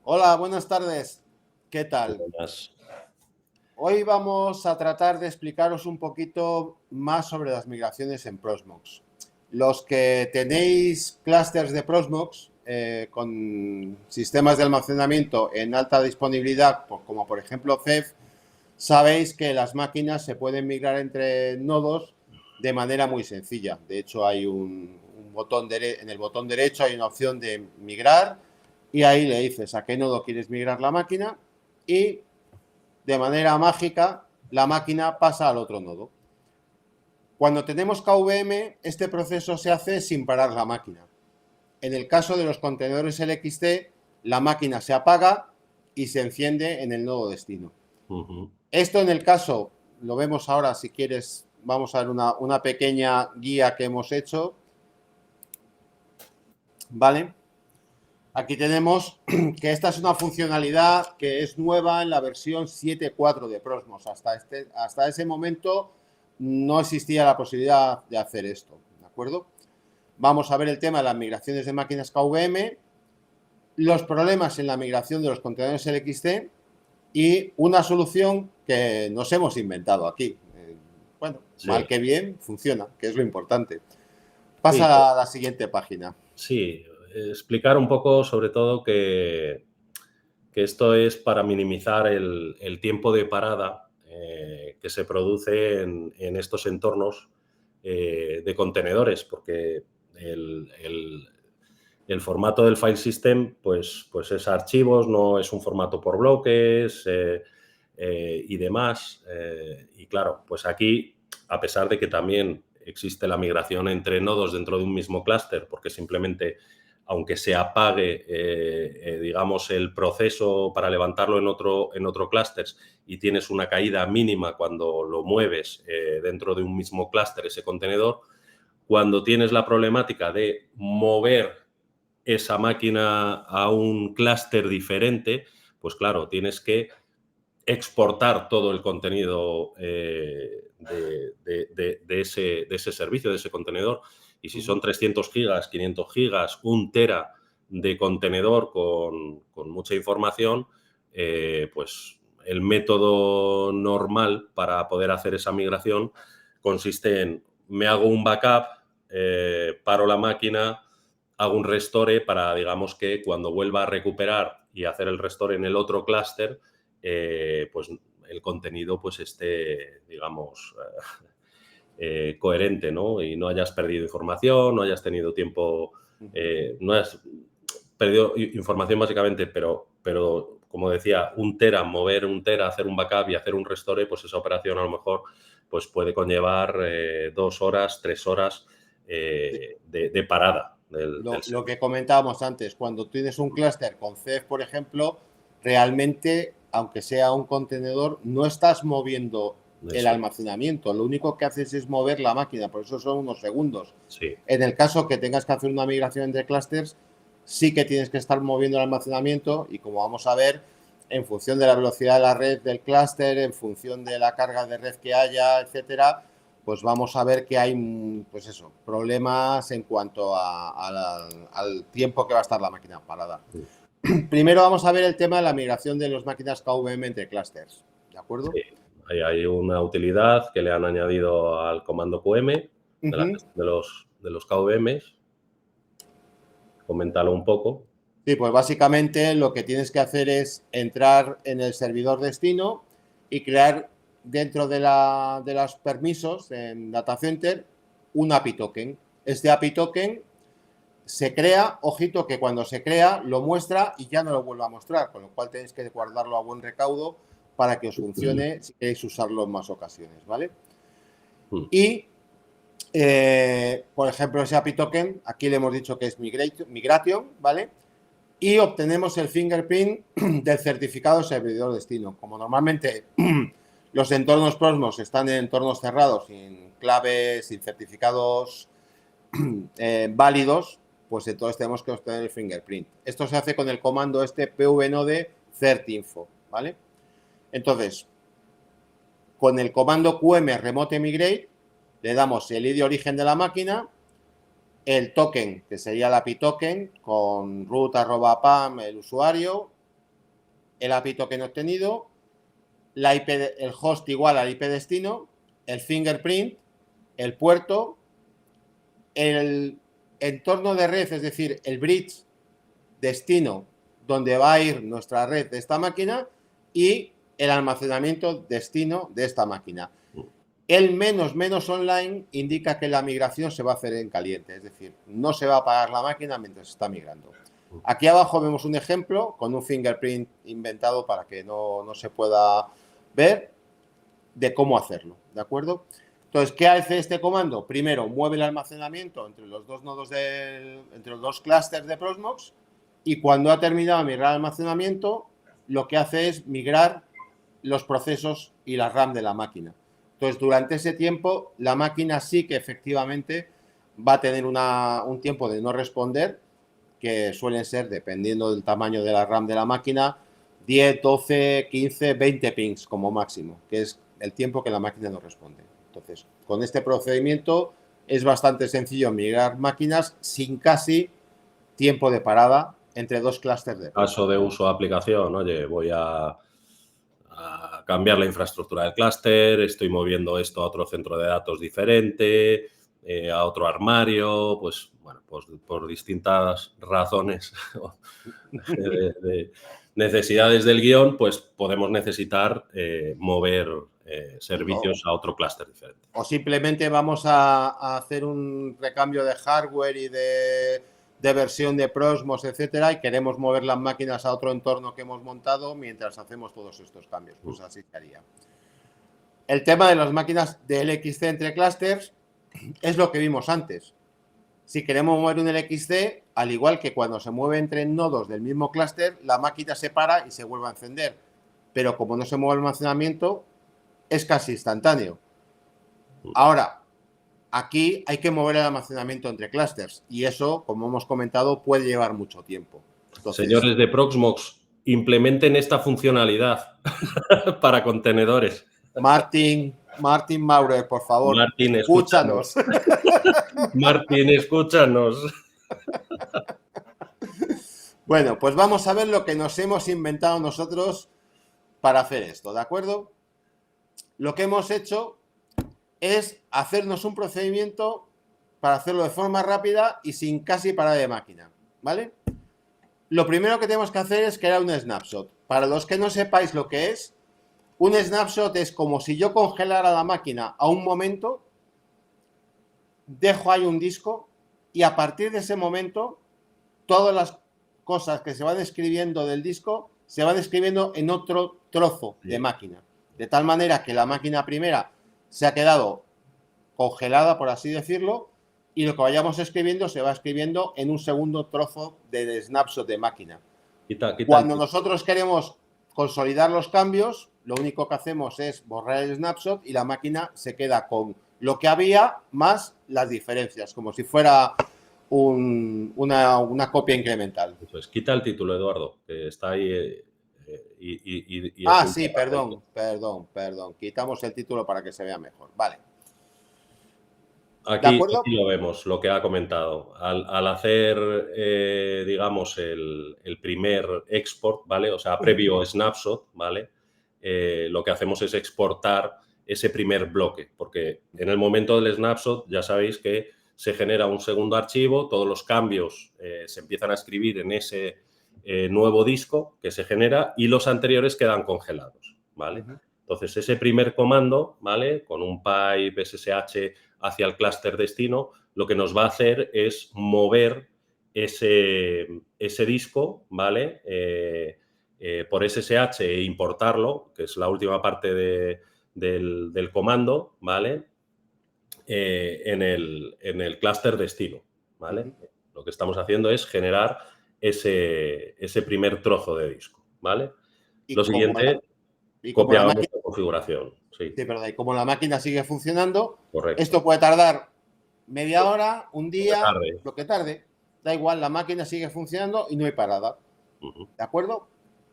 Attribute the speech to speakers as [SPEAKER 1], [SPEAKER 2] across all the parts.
[SPEAKER 1] Hola, buenas tardes. ¿Qué tal?
[SPEAKER 2] Buenas.
[SPEAKER 1] Hoy vamos a tratar de explicaros un poquito más sobre las migraciones en Proxmox. Los que tenéis clústeres de Proxmox con sistemas de almacenamiento en alta disponibilidad, como por ejemplo Ceph, sabéis que las máquinas se pueden migrar entre nodos de manera muy sencilla. De hecho, hay un botón en el botón derecho hay una opción de migrar y ahí le dices a qué nodo quieres migrar la máquina y de manera mágica la máquina pasa al otro nodo. Cuando tenemos KVM, este proceso se hace sin parar la máquina. En el caso de los contenedores LXT, la máquina se apaga y se enciende en el nodo destino. Esto en el caso, lo vemos ahora, si quieres, vamos a ver una pequeña guía que hemos hecho. ¿Vale? Aquí tenemos que esta es una funcionalidad que es nueva en la versión 7.4 de Proxmox. Hasta ese momento no existía la posibilidad de hacer esto, ¿de acuerdo? Vamos a ver el tema de las migraciones de máquinas KVM, los problemas en la migración de los contenedores LXT y una solución que nos hemos inventado aquí. Bueno,
[SPEAKER 2] Sí,
[SPEAKER 1] mal que bien, funciona, que es lo importante.
[SPEAKER 2] sí,
[SPEAKER 1] Pasa a la siguiente página.
[SPEAKER 2] sí. Explicar un poco, sobre todo, que esto es para minimizar el tiempo de parada que se produce en estos entornos de contenedores, porque el formato del file system pues es archivos, no es un formato por bloques y demás. Y claro, pues aquí, a pesar de que también existe la migración entre nodos dentro de un mismo clúster, porque simplemente, aunque se apague, digamos, el proceso para levantarlo en otro clúster y tienes una caída mínima cuando lo mueves dentro de un mismo clúster, ese contenedor, cuando tienes la problemática de mover esa máquina a un clúster diferente, pues claro, tienes que exportar todo el contenido de ese servicio, de ese contenedor. Y si son 300 gigas, 500 gigas, 1 tera de contenedor con mucha información, pues el método normal para poder hacer esa migración consiste en me hago un backup, paro la máquina, hago un restore para, digamos, que cuando vuelva a recuperar y hacer el restore en el otro clúster, pues el contenido pues esté, digamos, coherente, ¿no? Y no hayas perdido información, no hayas tenido tiempo, no hayas perdido información básicamente, pero como decía, 1 tera, mover 1 tera, hacer un backup y hacer un restore, pues esa operación a lo mejor pues puede conllevar 2 horas, 3 horas de parada del
[SPEAKER 1] Lo
[SPEAKER 2] servicio.
[SPEAKER 1] que comentábamos antes, cuando tienes un clúster con Ceph, por ejemplo, realmente, aunque sea un contenedor, no estás moviendo el
[SPEAKER 2] Eso,
[SPEAKER 1] almacenamiento. Lo único que haces es mover la máquina, por eso son unos segundos.
[SPEAKER 2] sí.
[SPEAKER 1] En el caso que tengas que hacer una migración entre clústeres, sí que tienes que estar moviendo el almacenamiento y como vamos a ver, en función de la velocidad de la red del clúster, en función de la carga de red que haya, etcétera, pues vamos a ver que hay, pues eso, problemas en cuanto al tiempo que va a estar la máquina parada. Primero vamos a ver el tema de la migración de las máquinas KVM entre clusters, ¿de acuerdo?
[SPEAKER 2] Sí, ahí hay una utilidad que le han añadido al comando QM de la gestión de los KVMs. Coméntalo un poco.
[SPEAKER 1] Sí, pues básicamente lo que tienes que hacer es entrar en el servidor destino y crear dentro de los permisos en Data Center un API token. Este API token se crea, ojito que cuando se crea lo muestra y ya no lo vuelve a mostrar, con lo cual tenéis que guardarlo a buen recaudo para que os funcione si queréis usarlo en más ocasiones, ¿vale? Y, por ejemplo, ese API token, aquí le hemos dicho que es migration, ¿vale? Y obtenemos el fingerprint del certificado servidor destino. Como normalmente los entornos Proxmox están en entornos cerrados, sin claves, sin certificados válidos, pues entonces tenemos que obtener el fingerprint. Esto se hace con el comando este pvnode certinfo, ¿vale? Entonces, con el comando qm remote migrate, le damos el ID origen de la máquina, el token, que sería el API token, con root @pam, el usuario, el API token obtenido, la IP el host igual al IP destino, el fingerprint, el puerto, el entorno de red, es decir, el bridge destino donde va a ir nuestra red de esta máquina y el almacenamiento destino de esta máquina. El menos online indica que la migración se va a hacer en caliente, es decir, no se va a apagar la máquina mientras está migrando. Aquí abajo vemos un ejemplo con un fingerprint inventado para que no se pueda ver de cómo hacerlo, ¿de acuerdo? Entonces, ¿qué hace este comando? Primero, mueve el almacenamiento entre los dos nodos entre los dos clústeres de Proxmox, y cuando ha terminado de migrar el almacenamiento, lo que hace es migrar los procesos y la RAM de la máquina. Entonces, durante ese tiempo, la máquina sí que efectivamente va a tener un tiempo de no responder, que suelen ser, dependiendo del tamaño de la RAM de la máquina, 10, 12, 15, 20 pings como máximo, que es el tiempo que la máquina no responde. Entonces, con este procedimiento es bastante sencillo migrar máquinas sin casi tiempo de parada entre dos clústeres de
[SPEAKER 2] caso de uso de aplicación, oye, voy a cambiar la infraestructura del clúster, estoy moviendo esto a otro centro de datos diferente, a otro armario, pues bueno, pues por distintas razones de necesidades del guión, pues podemos necesitar mover servicios a otro clúster diferente.
[SPEAKER 1] O simplemente vamos a hacer un recambio de hardware y de versión de Proxmox, etcétera, y queremos mover las máquinas a otro entorno que hemos montado mientras hacemos todos estos cambios. Pues así se haría. El tema de las máquinas de LXC entre clústeres es lo que vimos antes. Si queremos mover un LXC, al igual que cuando se mueve entre nodos del mismo clúster, la máquina se para y se vuelve a encender. Pero como no se mueve el almacenamiento, es casi instantáneo. Ahora, aquí hay que mover el almacenamiento entre clústeres y eso, como hemos comentado, puede llevar mucho tiempo.
[SPEAKER 2] Entonces, señores de Proxmox, implementen esta funcionalidad para contenedores.
[SPEAKER 1] Martin Maurer, por favor,
[SPEAKER 2] Martin,
[SPEAKER 1] escúchanos.
[SPEAKER 2] Martin, escúchanos.
[SPEAKER 1] Bueno, pues vamos a ver lo que nos hemos inventado nosotros para hacer esto, ¿de acuerdo? Lo que hemos hecho es hacernos un procedimiento para hacerlo de forma rápida y sin casi parar de máquina, ¿vale? Lo primero que tenemos que hacer es crear un snapshot. Para los que no sepáis lo que es, un snapshot es como si yo congelara la máquina a un momento, dejo ahí un disco y a partir de ese momento todas las cosas que se van escribiendo del disco se van escribiendo en otro trozo de máquina. De tal manera que la máquina primera se ha quedado congelada, por así decirlo, y lo que vayamos escribiendo se va escribiendo en un segundo trozo de snapshot de máquina. Cuando nosotros queremos consolidar los cambios, lo único que hacemos es borrar el snapshot y la máquina se queda con lo que había más las diferencias, como si fuera una copia incremental.
[SPEAKER 2] Pues quita el título, Eduardo, que está ahí.
[SPEAKER 1] Sí, perdón. Quitamos el título para que se vea mejor. Vale.
[SPEAKER 2] Aquí lo vemos, lo que ha comentado. Al hacer, digamos, el primer export, ¿vale? O sea, previo snapshot, ¿vale? Lo que hacemos es exportar ese primer bloque, porque en el momento del snapshot ya sabéis que se genera un segundo archivo, todos los cambios se empiezan a escribir en ese nuevo disco que se genera y los anteriores quedan congelados, ¿vale? Entonces, ese primer comando, ¿vale? Con un pipe SSH hacia el clúster destino, lo que nos va a hacer es mover ese disco, ¿vale? Por SSH e importarlo, que es la última parte del comando, ¿vale? En el clúster destino, ¿vale? Lo que estamos haciendo es generar ese primer trozo de disco, ¿vale? Lo siguiente, copiamos la configuración. Sí,
[SPEAKER 1] perdón. Y como la máquina sigue funcionando,
[SPEAKER 2] correcto.
[SPEAKER 1] Esto puede tardar media hora, un día, lo que tarde. Da igual, la máquina sigue funcionando y no hay parada. ¿De acuerdo?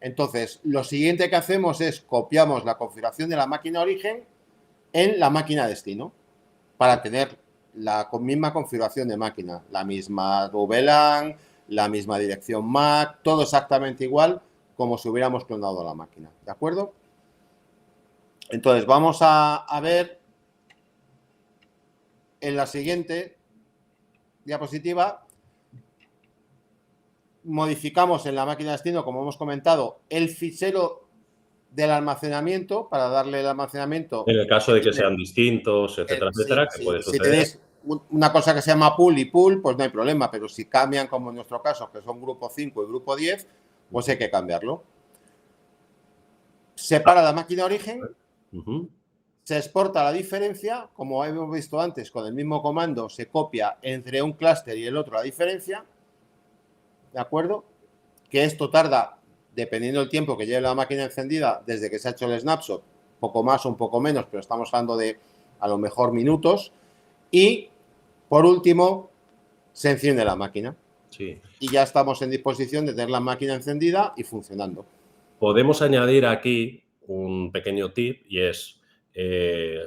[SPEAKER 1] Entonces, lo siguiente que hacemos es copiamos la configuración de la máquina origen en la máquina destino para tener la misma configuración de máquina, la misma VLAN, la misma dirección MAC, todo exactamente igual como si hubiéramos clonado la máquina, ¿de acuerdo? Entonces, vamos a ver en la siguiente diapositiva. Modificamos en la máquina de destino, como hemos comentado, el fichero del almacenamiento para darle el almacenamiento.
[SPEAKER 2] En el caso de que sean distintos, etcétera, etcétera, que puede
[SPEAKER 1] Si
[SPEAKER 2] suceder.
[SPEAKER 1] tenéis una cosa que se llama pool y pool, pues no hay problema, pero si cambian, como en nuestro caso, que son grupo 5 y grupo 10, pues hay que cambiarlo. Separa la máquina origen, se exporta la diferencia, como hemos visto antes, con el mismo comando se copia entre un clúster y el otro la diferencia, ¿de acuerdo? Que esto tarda, dependiendo del tiempo que lleve la máquina encendida, desde que se ha hecho el snapshot, poco más o un poco menos, pero estamos hablando de a lo mejor minutos. Y, por último, se enciende la máquina.
[SPEAKER 2] Sí.
[SPEAKER 1] Y ya estamos en disposición de tener la máquina encendida y funcionando.
[SPEAKER 2] Podemos añadir aquí un pequeño tip y es,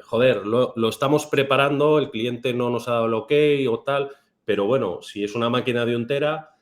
[SPEAKER 2] joder, lo estamos preparando, el cliente no nos ha dado el ok o tal, pero bueno, si es una máquina de 1 tera,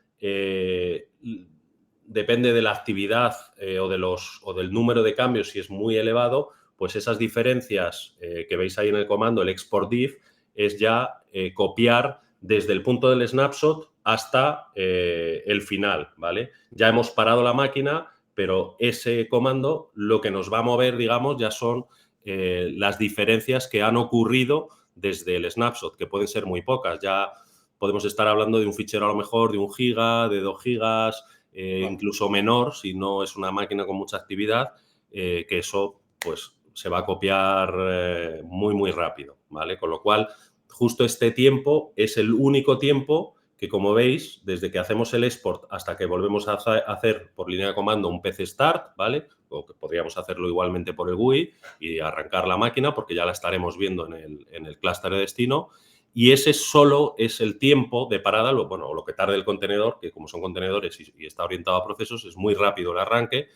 [SPEAKER 2] depende de la actividad o del número de cambios, si es muy elevado, pues esas diferencias que veis ahí en el comando, el export diff, es ya copiar desde el punto del snapshot hasta el final, ¿vale? Ya hemos parado la máquina, pero ese comando lo que nos va a mover, digamos, ya son las diferencias que han ocurrido desde el snapshot, que pueden ser muy pocas. Ya podemos estar hablando de un fichero a lo mejor de 1 giga, de 2 gigas, incluso menor, si no es una máquina con mucha actividad, que eso pues se va a copiar muy, muy rápido, ¿vale? Con lo cual, justo este tiempo es el único tiempo que, como veis, desde que hacemos el export hasta que volvemos a hacer por línea de comando un PC Start, ¿vale? O que podríamos hacerlo igualmente por el GUI y arrancar la máquina porque ya la estaremos viendo en el clúster de destino. Y ese solo es el tiempo de parada, lo que tarde el contenedor, que como son contenedores y está orientado a procesos, es muy rápido el arranque,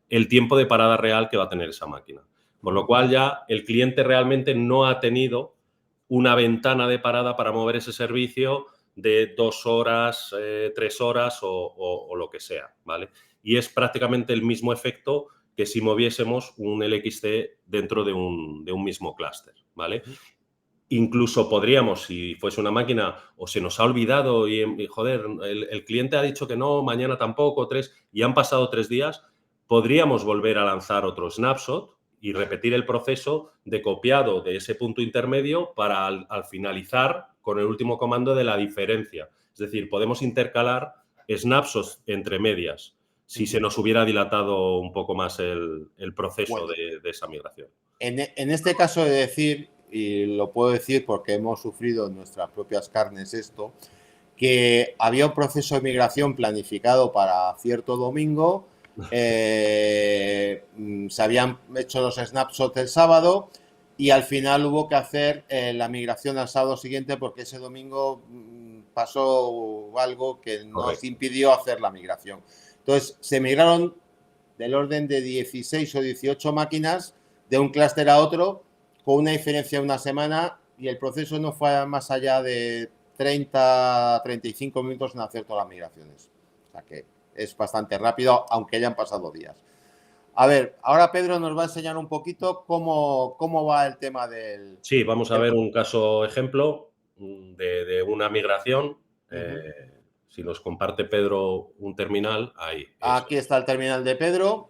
[SPEAKER 2] el tiempo de parada real que va a tener esa máquina. Con lo cual ya el cliente realmente no ha tenido una ventana de parada para mover ese servicio de 2 horas, 3 horas o lo que sea, ¿vale? Y es prácticamente el mismo efecto que si moviésemos un LXC dentro de un mismo clúster, ¿vale? Incluso podríamos, si fuese una máquina o se nos ha olvidado y joder, el cliente ha dicho que no, mañana tampoco, 3, y han pasado 3 días, podríamos volver a lanzar otro snapshot y repetir el proceso de copiado de ese punto intermedio para al finalizar con el último comando de la diferencia. Es decir, podemos intercalar snapshots entre medias si se nos hubiera dilatado un poco más el proceso de esa migración.
[SPEAKER 1] En este caso de decir, y lo puedo decir porque hemos sufrido en nuestras propias carnes esto, que había un proceso de migración planificado para cierto domingo, se habían hecho los snapshots el sábado y al final hubo que hacer la migración al sábado siguiente porque ese domingo pasó algo que nos impidió hacer la migración. Entonces, se migraron del orden de 16 o 18 máquinas de un clúster a otro con una diferencia de una semana y el proceso no fue más allá de 30 a 35 minutos en hacer todas las migraciones. O sea que es bastante rápido, aunque hayan pasado días. A ver, ahora Pedro nos va a enseñar un poquito cómo va el tema del...
[SPEAKER 2] Sí, vamos a ver un caso ejemplo de una migración. Si nos comparte Pedro un terminal, ahí.
[SPEAKER 1] Aquí está el terminal de Pedro.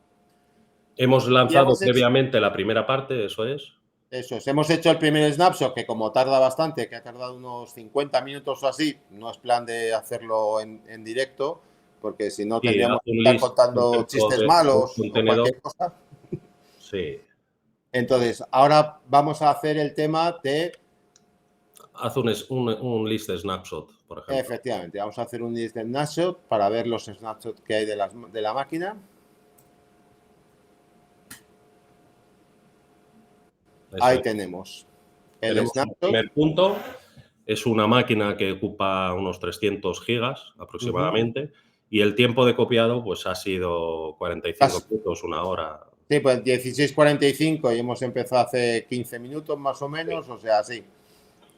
[SPEAKER 2] Hemos lanzado previamente la primera parte, eso es.
[SPEAKER 1] Eso es, hemos hecho el primer snapshot, que como tarda bastante, que ha tardado unos 50 minutos o así, no es plan de hacerlo en directo, porque si no tendríamos que estar contando chistes malos o cualquier cosa.
[SPEAKER 2] Sí.
[SPEAKER 1] Entonces, ahora vamos a hacer el tema de...
[SPEAKER 2] Haz un list de snapshot, por ejemplo.
[SPEAKER 1] Efectivamente, vamos a hacer un list de snapshot para ver los snapshots que hay de la máquina. Ahí tenemos el snapshot.
[SPEAKER 2] El primer punto es una máquina que ocupa unos 300 gigas aproximadamente y el tiempo de copiado pues ha sido 45 minutos, 1 hora.
[SPEAKER 1] Sí, pues 16:45 y hemos empezado hace 15 minutos más o menos, o sea, sí,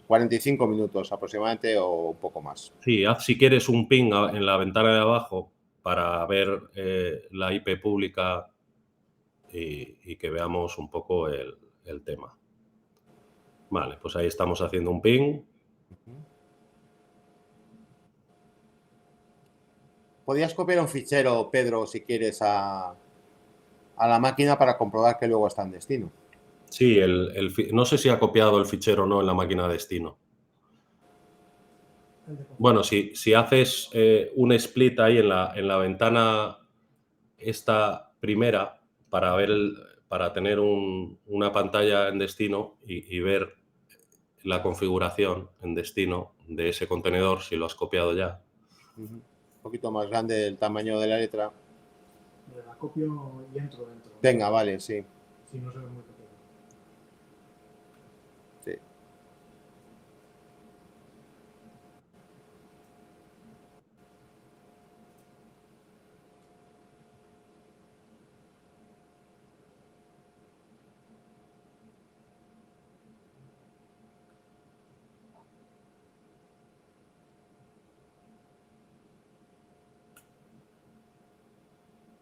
[SPEAKER 1] 45 minutos aproximadamente o un poco más.
[SPEAKER 2] Sí, haz si quieres un ping en la ventana de abajo para ver la IP pública y que veamos un poco el tema. Vale, pues ahí estamos haciendo un ping.
[SPEAKER 1] Podrías copiar un fichero, Pedro, si quieres, a la máquina para comprobar que luego está en destino.
[SPEAKER 2] Sí, no sé si ha copiado el fichero o no en la máquina destino. Bueno, si haces un split ahí en la ventana esta primera para tener una pantalla en destino y ver la configuración en destino de ese contenedor, si lo has copiado ya.
[SPEAKER 1] Un poquito más grande el tamaño de la letra.
[SPEAKER 3] La copio y entro dentro.
[SPEAKER 1] Venga, vale, sí.
[SPEAKER 3] Si no se ve muy pequeño.
[SPEAKER 1] Sí.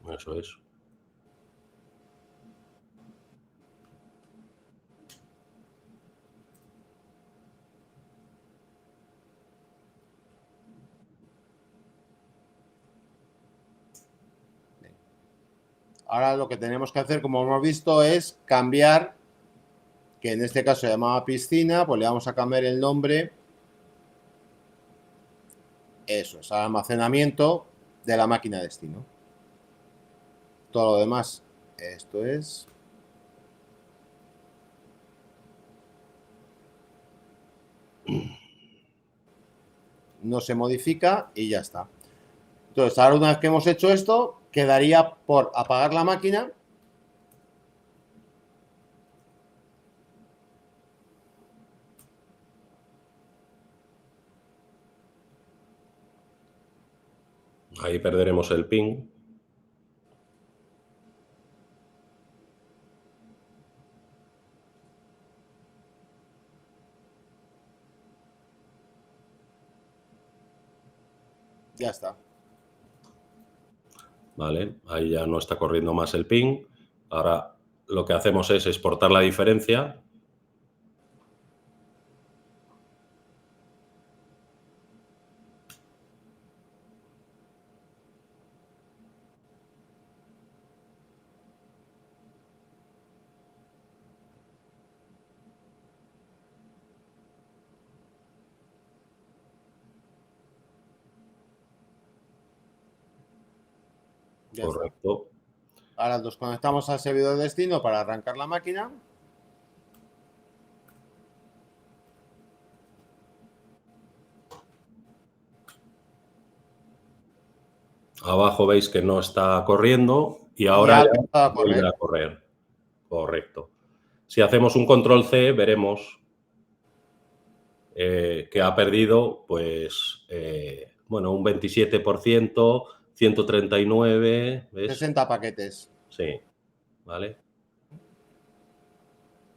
[SPEAKER 2] Eso es.
[SPEAKER 1] Ahora lo que tenemos que hacer, como hemos visto, es cambiar, que en este caso se llamaba piscina, pues le vamos a cambiar el nombre. Eso es, al almacenamiento de la máquina destino. Todo lo demás, esto es. No se modifica y ya está. Entonces, ahora una vez que hemos hecho esto, quedaría por apagar la máquina.
[SPEAKER 2] Ahí perderemos el ping.
[SPEAKER 1] Ya está.
[SPEAKER 2] Vale, ahí ya no está corriendo más el ping. Ahora lo que hacemos es exportar la diferencia.
[SPEAKER 1] Ya
[SPEAKER 2] Correcto.
[SPEAKER 1] está. Ahora nos conectamos al servidor de destino para arrancar la máquina.
[SPEAKER 2] Abajo veis que no está corriendo y ahora
[SPEAKER 1] Ya
[SPEAKER 2] ya
[SPEAKER 1] a
[SPEAKER 2] vuelve
[SPEAKER 1] correr.
[SPEAKER 2] a correr. Correcto. Si hacemos un control C, veremos que ha perdido, pues, bueno, un 27%, 139, ¿ves?
[SPEAKER 1] 60 paquetes.
[SPEAKER 2] Sí, ¿vale?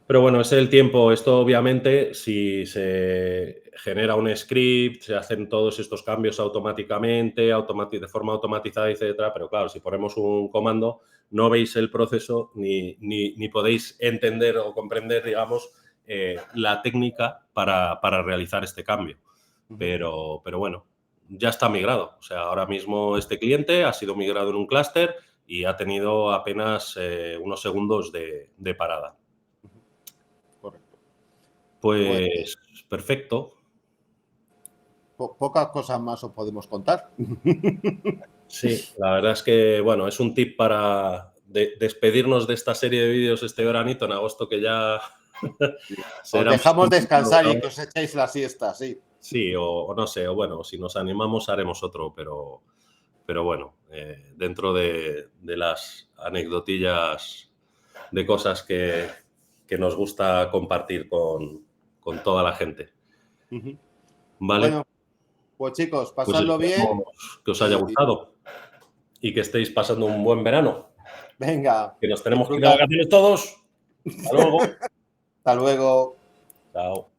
[SPEAKER 2] Pero bueno, ese es el tiempo. Esto obviamente, si se genera un script, se hacen todos estos cambios automáticamente, de forma automatizada, etcétera. Pero claro, si ponemos un comando, no veis el proceso ni podéis entender o comprender, digamos, la técnica para realizar este cambio. Pero bueno, ya está migrado. O sea, ahora mismo este cliente ha sido migrado en un clúster y ha tenido apenas unos segundos de parada.
[SPEAKER 1] Correcto.
[SPEAKER 2] Pues perfecto.
[SPEAKER 1] Pocas cosas más os podemos contar.
[SPEAKER 2] Sí, la verdad es que, bueno, es un tip para despedirnos de esta serie de vídeos este veranito en agosto, que ya
[SPEAKER 1] Os
[SPEAKER 2] será
[SPEAKER 1] dejamos descansar
[SPEAKER 2] ¿no?
[SPEAKER 1] y que os echéis la siesta, sí.
[SPEAKER 2] Sí, o no sé, o bueno, si nos animamos haremos otro, pero bueno, dentro de las anecdotillas de cosas que nos gusta compartir con toda la gente. ¿Vale?
[SPEAKER 1] Bueno, pues chicos,
[SPEAKER 2] Pues
[SPEAKER 1] pasadlo bien.
[SPEAKER 2] esperamos que os haya gustado y que estéis pasando un buen verano.
[SPEAKER 1] Venga.
[SPEAKER 2] Que nos tenemos que ir de
[SPEAKER 1] disfrutad.
[SPEAKER 2] vacaciones todos. Hasta luego.
[SPEAKER 1] Hasta luego.
[SPEAKER 2] Chao.